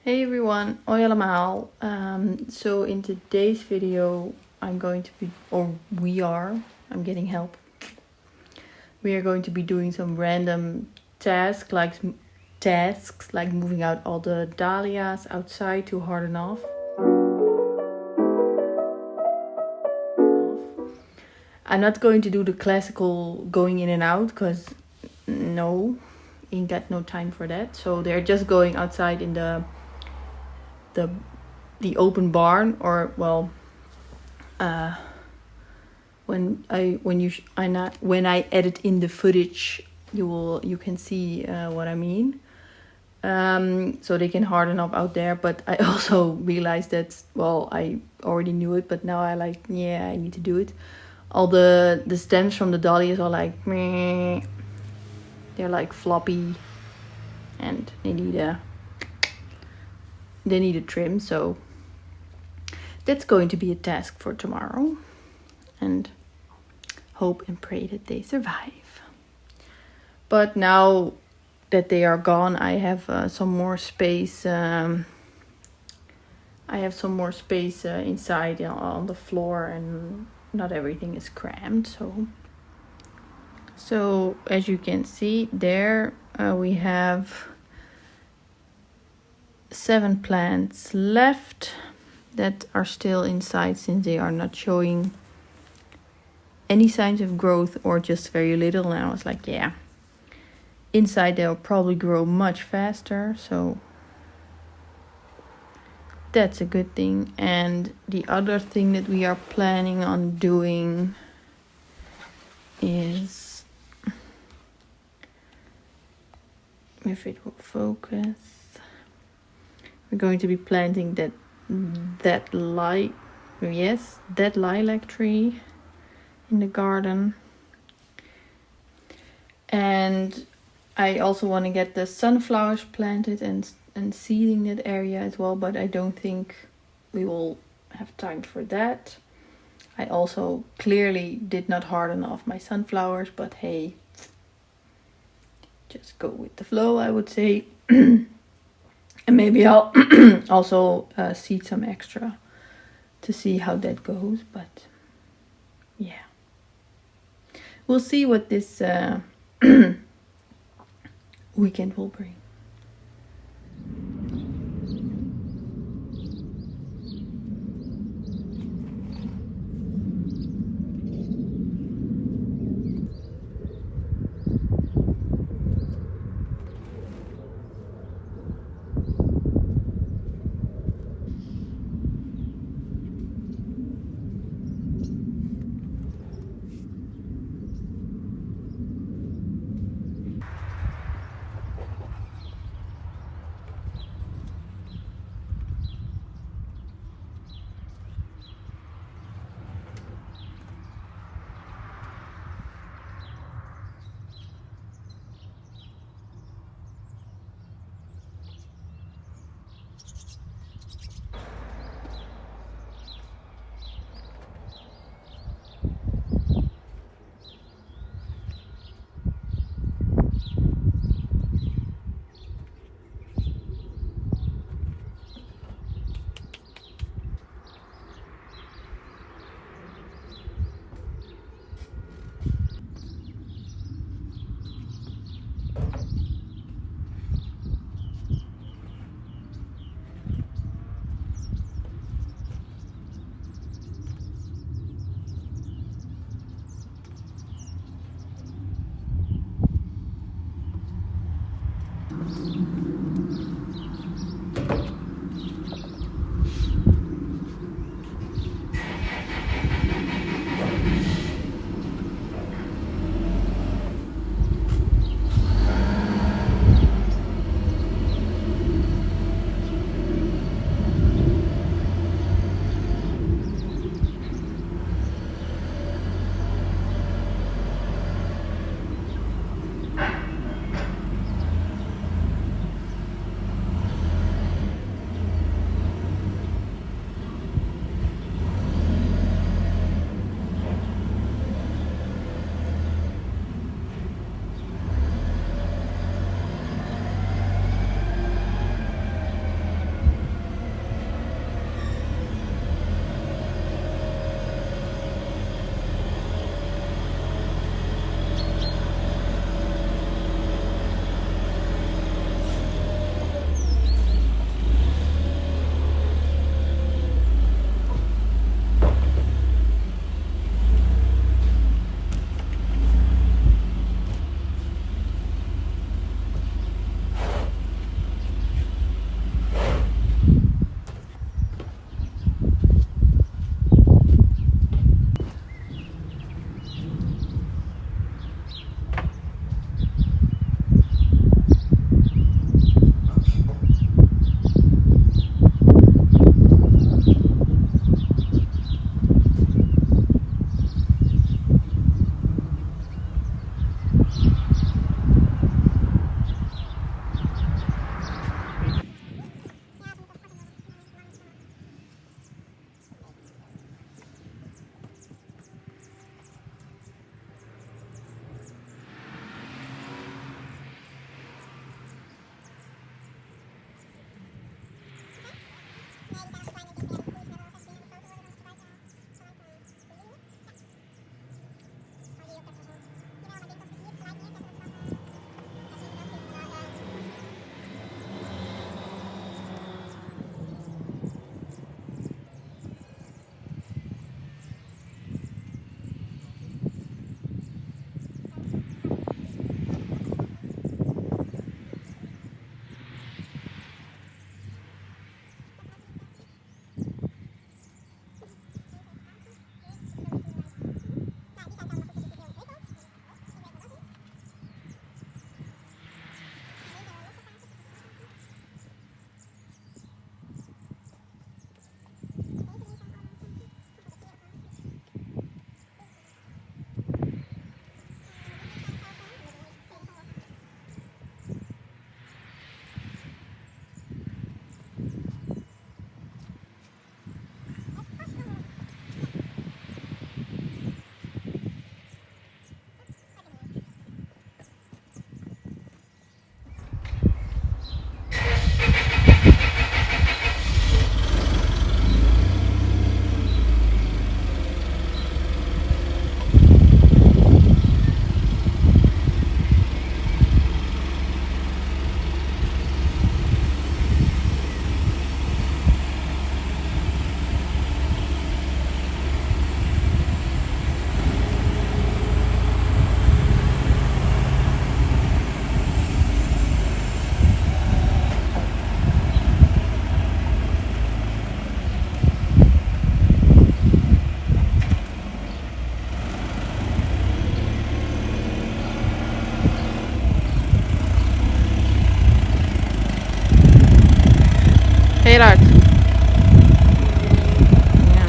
Hey everyone, hoi allemaal. So in today's video I'm getting help. We are going to be doing some random tasks like moving out all the dahlias outside to harden off. I'm not going to do the classical going in and out because no, ain't got no time for that. So they're just going outside in the open barn, or when I edit in the footage, you can see what I mean. So they can harden up out there. But I also realized that I already knew it, but now I need to do it. All the stems from the dahlias are like meh. They're like floppy, and they need a trim. So that's going to be a task for tomorrow, and hope and pray that they survive. But now that they are gone, I have some more space. Inside on the floor, and not everything is crammed. So as you can see there, we have 7 plants left that are still inside, since they are not showing any signs of growth or just very little. And I was like, yeah, inside they'll probably grow much faster, so that's a good thing. And the other thing that we are planning on doing is, if it will focus, we're going to be planting that lilac tree in the garden. And I also want to get the sunflowers planted and seeding that area as well, but I don't think we will have time for that. I also clearly did not harden off my sunflowers, but hey, just go with the flow, I would say. And maybe I'll also seed some extra to see how that goes. But yeah, we'll see what this weekend will bring. Gerard. Ja.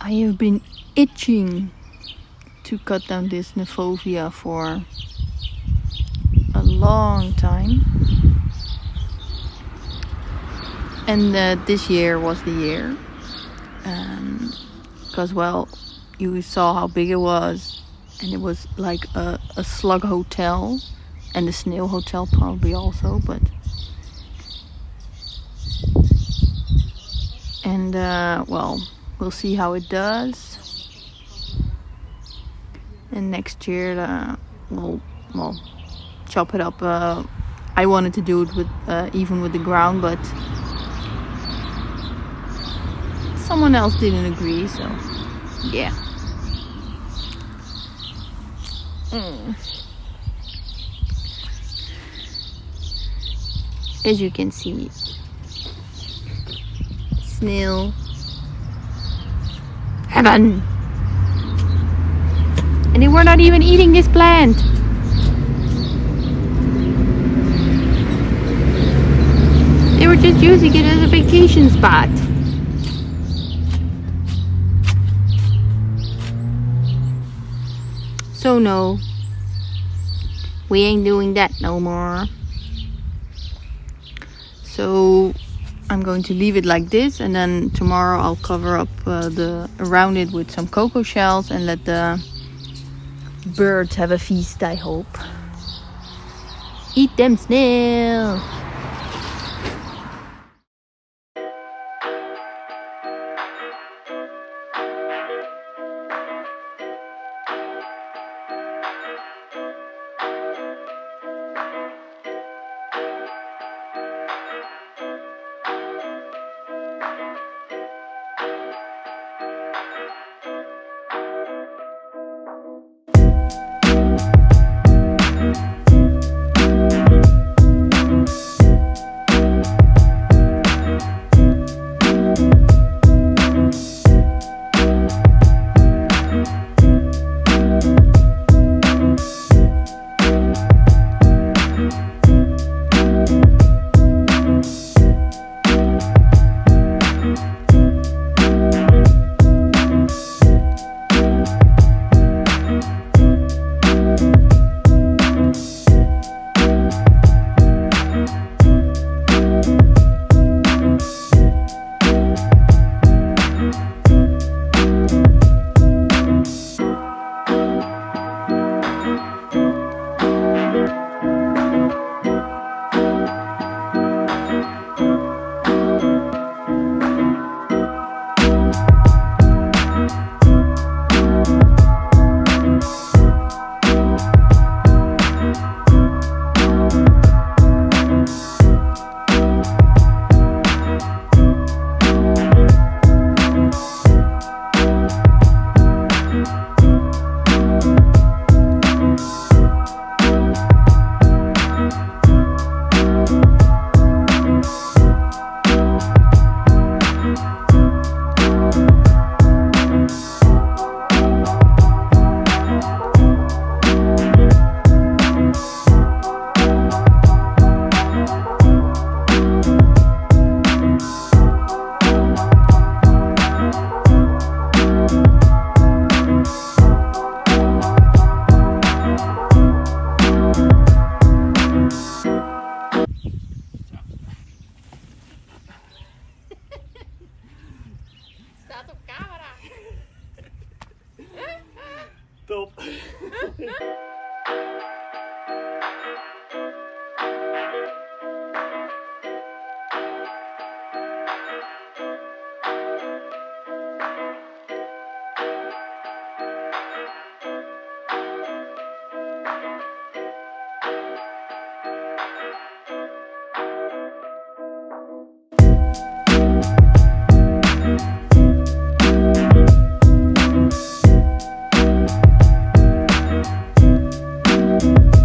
I have been itching to cut down this Kniphofia for a long time, and this year was the year, because well, you saw how big it was, and it was like a slug hotel, and a snail hotel probably also, but and well, we'll see how it does. And next year we'll chop it up. I wanted to do it with even with the ground, but someone else didn't agree, so yeah. As you can see, snail heaven. And they were not even eating this plant. They were just using it as a vacation spot. So no, we ain't doing that no more. So I'm going to leave it like this, and then tomorrow I'll cover up around it with some cocoa shells and let the birds have a feast, I hope. Eat them snails. Bye.